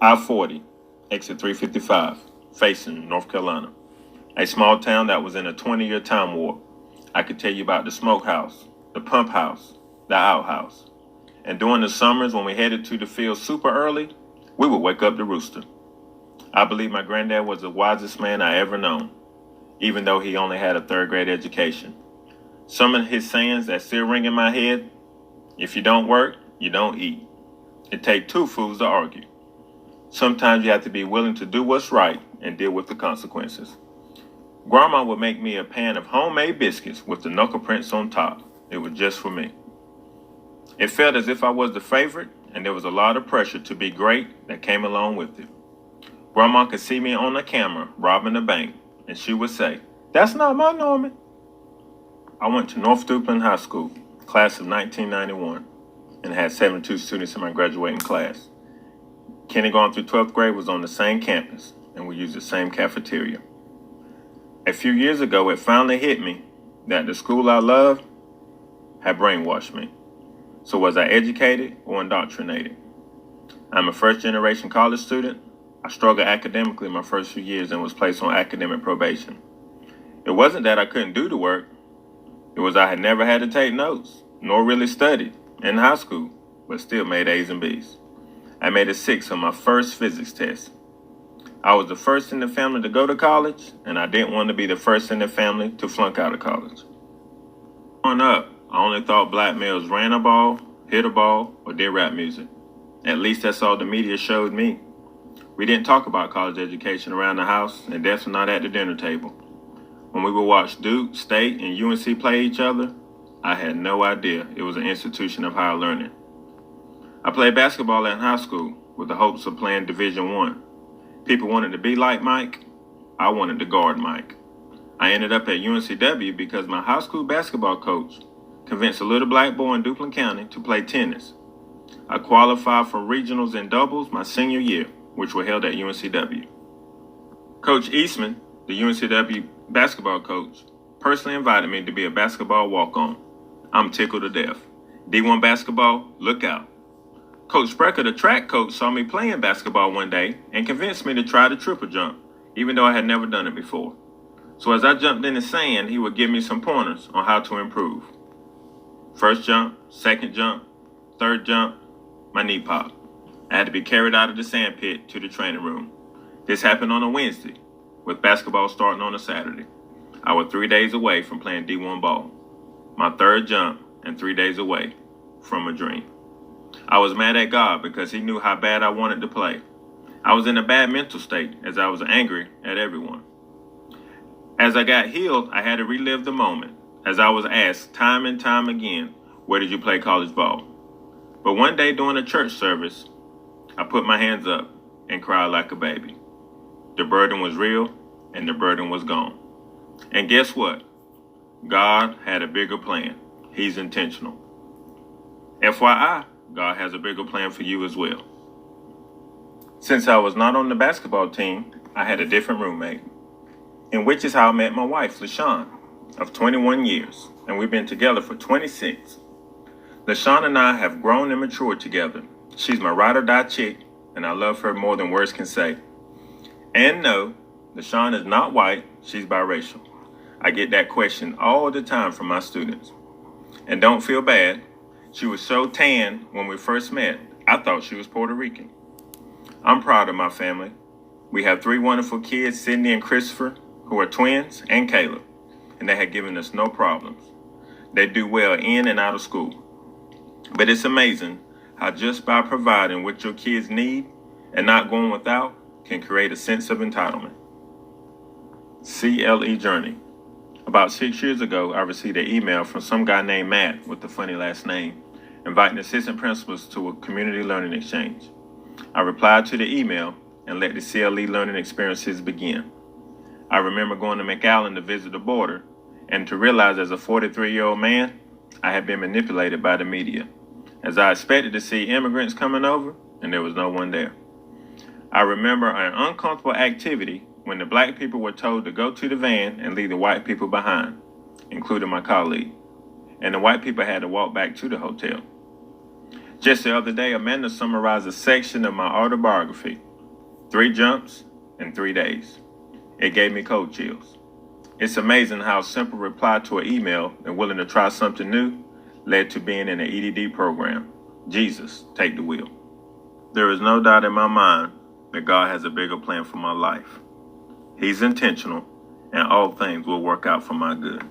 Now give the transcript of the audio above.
I-40, exit 355, facing North Carolina. A small town that was in a 20-year time warp. I could tell you about the smokehouse, the pump house, the outhouse. And during the summers when we headed to the field super early, we would wake up the rooster. I believe my granddad was the wisest man I ever known, even though he only had a third-grade education. Some of his sayings that still ring in my head: if you don't work, you don't eat. It takes two fools to argue. Sometimes you have to be willing to do what's right and deal with the consequences. Grandma would make me a pan of homemade biscuits with the knuckle prints on top. It was just for me. It felt as if I was the favorite, and there was a lot of pressure to be great that came along with it. Grandma could see me on the camera robbing the bank, and she would say, "That's not my Norman." I went to North Duplin High School, class of 1991, and had 72 students in my graduating class. Kindergarten through 12th grade was on the same campus, and we used the same cafeteria. A few years ago, it finally hit me that the school I loved had brainwashed me. So was I educated or indoctrinated? I'm a first-generation college student. I struggled academically my first few years and was placed on academic probation. It wasn't that I couldn't do the work. It was I had never had to take notes, nor really studied in high school, but still made A's and B's. I made a 6 on my first physics test. I was the first in the family to go to college, and I didn't want to be the first in the family to flunk out of college. Growing up, I only thought black males ran a ball, hit a ball, or did rap music. At least that's all the media showed me. We didn't talk about college education around the house, and definitely not at the dinner table. When we would watch Duke, State, and UNC play each other, I had no idea it was an institution of higher learning. I played basketball in high school with the hopes of playing Division I. People wanted to be like Mike. I wanted to guard Mike. I ended up at UNCW because my high school basketball coach convinced a little black boy in Duplin County to play tennis. I qualified for regionals and doubles my senior year, which were held at UNCW. Coach Eastman, the UNCW basketball coach, personally invited me to be a basketball walk-on. I'm tickled to death. D1 basketball, look out. Coach Sprecher, the track coach, saw me playing basketball one day and convinced me to try the triple jump, even though I had never done it before. So as I jumped in the sand, he would give me some pointers on how to improve. First jump, second jump, third jump, my knee popped. I had to be carried out of the sand pit to the training room. This happened on a Wednesday, with basketball starting on a Saturday. I was 3 days away from playing D1 ball. My third jump and 3 days away from a dream. I was mad at God because he knew how bad I wanted to play. I was in a bad mental state as I was angry at everyone. As I got healed, I had to relive the moment as I was asked time and time again, where did you play college ball? But one day during a church service, I put my hands up and cried like a baby. The burden was real and the burden was gone. And guess what? God had a bigger plan. He's intentional. FYI, God has a bigger plan for you as well. Since I was not on the basketball team, I had a different roommate, and which is how I met my wife, LaShawn, of 21 years, and we've been together for 26. LaShawn and I have grown and matured together. She's my ride or die chick, and I love her more than words can say. And no, LaShawn is not white, she's biracial. I get that question all the time from my students. And don't feel bad. She was so tan when we first met, I thought she was Puerto Rican. I'm proud of my family. We have 3 wonderful kids, Sydney and Christopher, who are twins, and Caleb, and they have given us no problems. They do well in and out of school. But it's amazing how just by providing what your kids need and not going without can create a sense of entitlement. CLE Journey. About 6 years ago, I received an email from some guy named Matt with a funny last name, inviting assistant principals to a community learning exchange. I replied to the email and let the CLE learning experiences begin. I remember going to McAllen to visit the border and to realize as a 43-year-old man, I had been manipulated by the media, as I expected to see immigrants coming over and there was no one there. I remember an uncomfortable activity when the black people were told to go to the van and leave the white people behind, including my colleague, and the white people had to walk back to the hotel. Just the other day, Amanda summarized a section of my autobiography 3 jumps in 3 days. It gave me cold chills. It's amazing how a simple reply to an email and willing to try something new led to being in an EDD program. Jesus, take the wheel. There is no doubt in my mind that God has a bigger plan for my life. He's intentional, and all things will work out for my good.